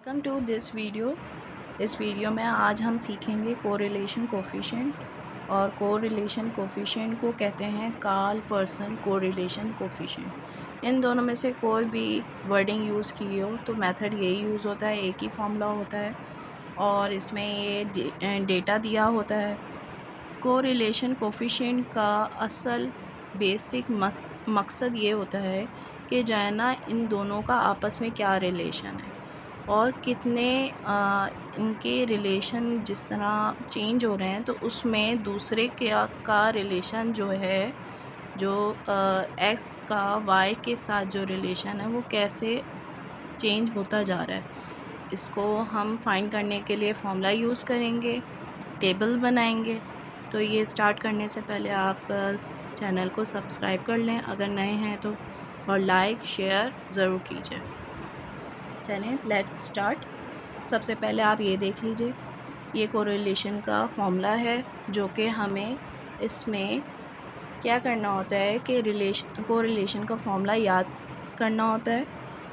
Welcome to this video. इस video में आज हम सीखेंगे कोरिलेशन कोफिशिएंट। और कोरिलेशन कोफिशिएंट को कहते हैं कार्ल पर्सन कोरिलेशन कोफिशिएंट। इन दोनों में से कोई भी वर्डिंग यूज़ की हो तो मेथड यही यूज़ होता है, एक ही फॉर्मूला होता है और इसमें ये डेटा दिया होता है। कोरिलेशन कोफिशिएंट का असल बेसिक मकसद ये होता है कि जो है ना, इन दोनों का आपस में क्या रिलेशन है और कितने इनके रिलेशन जिस तरह चेंज हो रहे हैं तो उसमें दूसरे का रिलेशन जो है, जो एक्स का वाई के साथ जो रिलेशन है वो कैसे चेंज होता जा रहा है। इसको हम फाइंड करने के लिए फॉर्मूला यूज़ करेंगे, टेबल बनाएंगे। तो ये स्टार्ट करने से पहले आप चैनल को सब्सक्राइब कर लें अगर नए हैं तो, और लाइक शेयर ज़रूर कीजिए। चलें लेट्स स्टार्ट। सबसे पहले आप ये देख लीजिए, ये कोरिलेशन का फॉर्मूला है जो कि हमें इसमें क्या करना होता है कि कोरिलेशन का फॉर्मूला याद करना होता है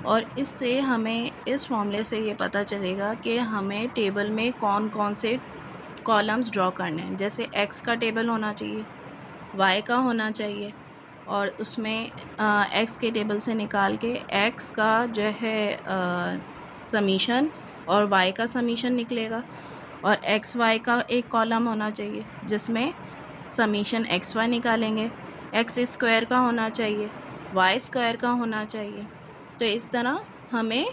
और इससे हमें इस फॉर्मूले से ये पता चलेगा कि हमें टेबल में कौन कौन से कॉलम्स ड्रॉ करने हैं। जैसे एक्स का टेबल होना चाहिए, वाई का होना चाहिए और उसमें एक्स के टेबल से निकाल के एक्स का जो है समीशन और वाई का समीशन निकलेगा, और एक्स वाई का एक कॉलम होना चाहिए जिसमें समीशन एक्स वाई निकालेंगे। एक्स स्क्वायर का होना चाहिए, वाई स्क्वायर का होना चाहिए। तो इस तरह हमें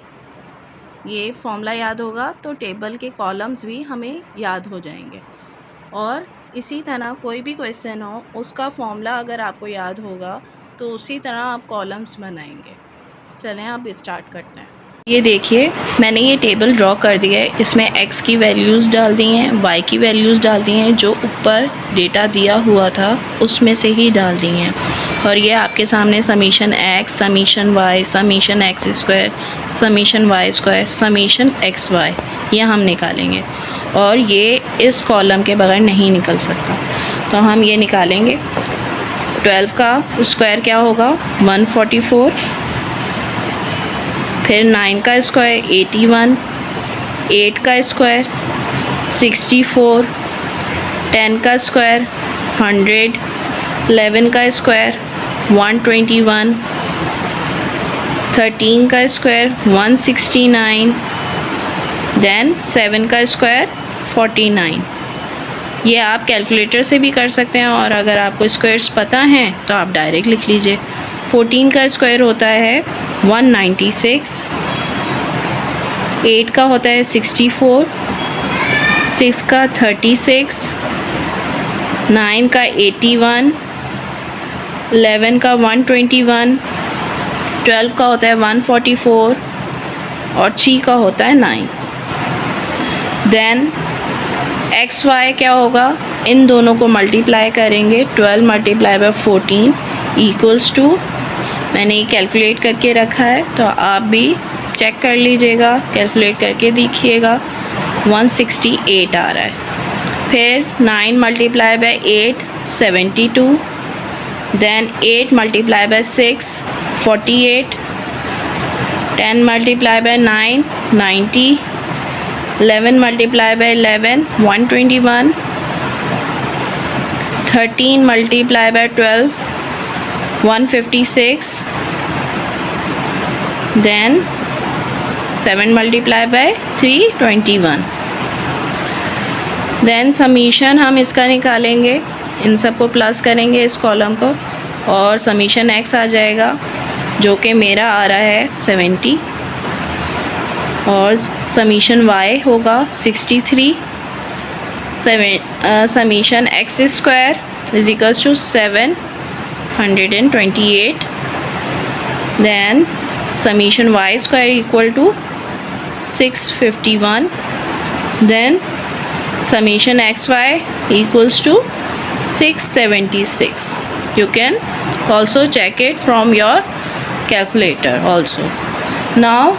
ये फॉर्मूला याद होगा तो टेबल के कॉलम्स भी हमें याद हो जाएंगे। और इसी तरह कोई भी क्वेश्चन हो उसका फॉर्मूला अगर आपको याद होगा तो उसी तरह आप कॉलम्स बनाएंगे। चलें अब स्टार्ट करते हैं। ये देखिए, मैंने ये टेबल ड्रॉ कर दिया है। इसमें एक्स की वैल्यूज़ डाल दी हैं, वाई की वैल्यूज़ डाल दी हैं, जो ऊपर डेटा दिया हुआ था उसमें से ही डाल दी हैं। और ये आपके सामने summation x, summation y, summation x square, summation y square, summation x y, ये हम निकालेंगे। और ये इस कॉलम के बगैर नहीं निकल सकता, तो हम ये निकालेंगे। 12 का स्क्वायर क्या होगा? 144। फिर 9 का स्क्वायर 81, 8 का स्क्वायर 64, 10 का स्क्वायर 100, 11 का स्क्वायर 121, 13 का स्क्वायर 169, देन 7 का स्क्वायर 49। ये आप कैलकुलेटर से भी कर सकते हैं और अगर आपको स्क्वायर्स पता हैं तो आप डायरेक्ट लिख लीजिए। 14 का स्क्वायर होता है 196, 8 का होता है 64, 6 का 36, 9 का 81, 11 का 121, 12 का होता है 144 और 3 का होता है 9। देन एक्स वाई क्या होगा? इन दोनों को मल्टीप्लाई करेंगे। 12 मल्टीप्लाई बाय 14 इक्वल्स टू, मैंने ये कैलकुलेट करके रखा है तो आप भी चेक कर लीजिएगा, कैलकुलेट करके देखिएगा। 168 आ रहा है। फिर 9 multiply by 8 72, then 8 multiply by 6 48, 10 multiply by 9 90, 11 multiply by 11 121, 13 multiply by 12 156, then 7 multiply by 321। Then summation हम इसका निकालेंगे, इन सब को प्लस करेंगे इस कॉलम को और समीशन एक्स आ जाएगा जो कि मेरा आ रहा है 70, और समीशन वाई होगा 63, summation x square is equals to 728, then summation y square equal to 651, then summation xy equals to 676. You can also check it from your calculator also. Now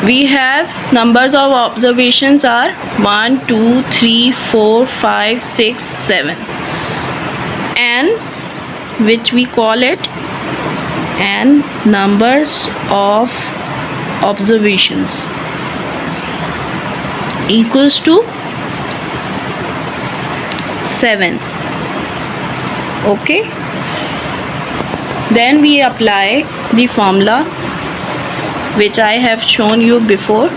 we have numbers of observations are 1 2 3 4 5 6 7, and which we call it and numbers of observations equals to 7. Okay, then we apply the formula which I have shown you before.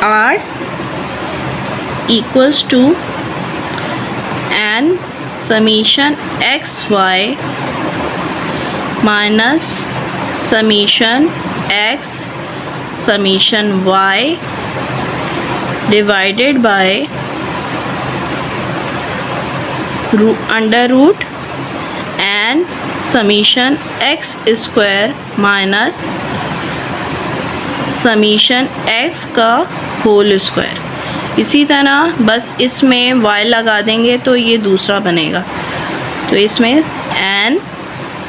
R equals to n summation xy minus summation x summation y divided by under root and summation x square minus summation x का whole square. इसी तरह बस इसमें y लगा देंगे तो ये दूसरा बनेगा, तो इसमें n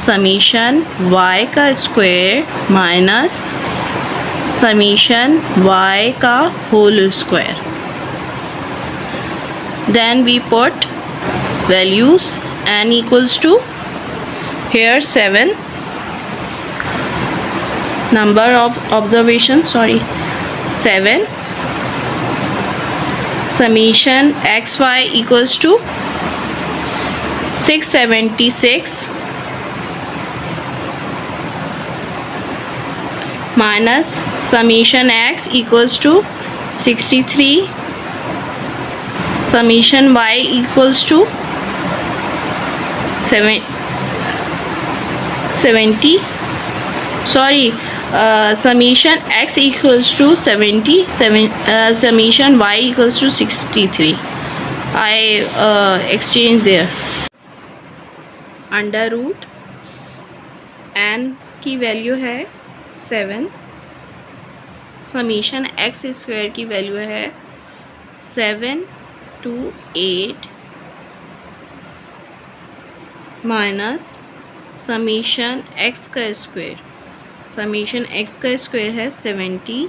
समीशन y का स्क्वायर माइनस समीशन y का whole square. Then we put values n equals to here 7 number of observation 7 summation xy equals to 676 minus summation x equals to 63 summation y equals to 70 summation x equals to 70 summation y equals to 63. I exchange there. Under root n की value है 7, summation x square की value है 7 to 8 minus summation x का square, summation x का square है 70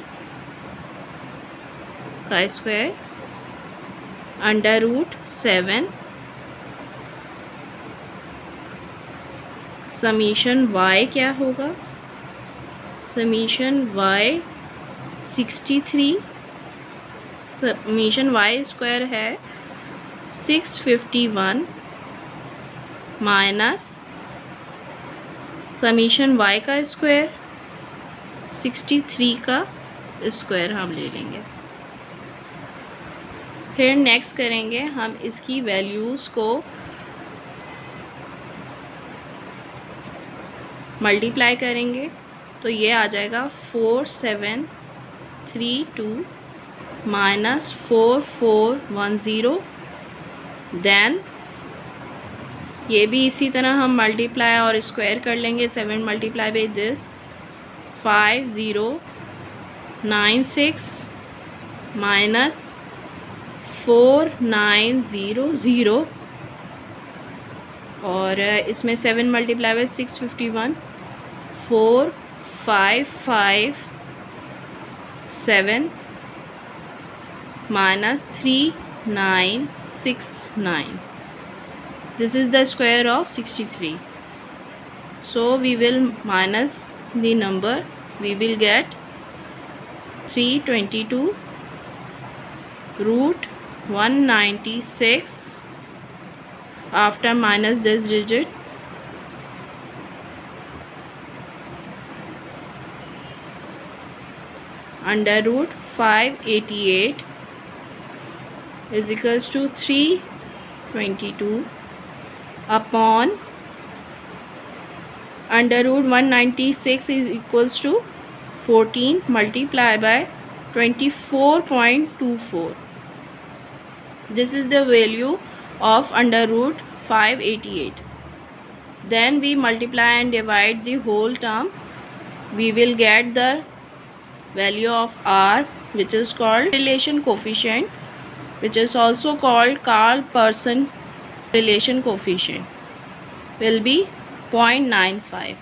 का square under root 7 summation y क्या होगा, summation y 63 summation y square है 651 माइनस समीशन y का स्क्वायर 63 का स्क्वायर हम ले लेंगे। फिर नेक्स्ट करेंगे हम इसकी वैल्यूज़ को मल्टीप्लाई करेंगे तो ये आ जाएगा 4732 माइनस 4410। देन ये भी इसी तरह हम मल्टीप्लाई और स्क्वायर कर लेंगे। 7 मल्टीप्लाई बाई दिस 5096 माइनस 4900 और इसमें 7 multiply by 651 4557 minus 3969. This is the square of 63. So we will minus the number, we will get 322 root 196 after minus this digit under root 588 is equals to 322 upon under root 196 is equals to 14 multiplied by 24.24. This is the value of under root 588. Then we multiply and divide the whole term. We will get the value of R, which is called correlation coefficient, which is also called Karl-Pearson correlation coefficient, will be 0.95.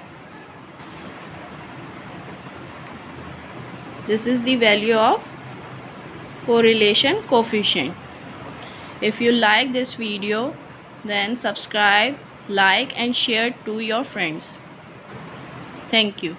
This is the value of correlation coefficient. If you like this video, then subscribe, like and share to your friends. Thank you.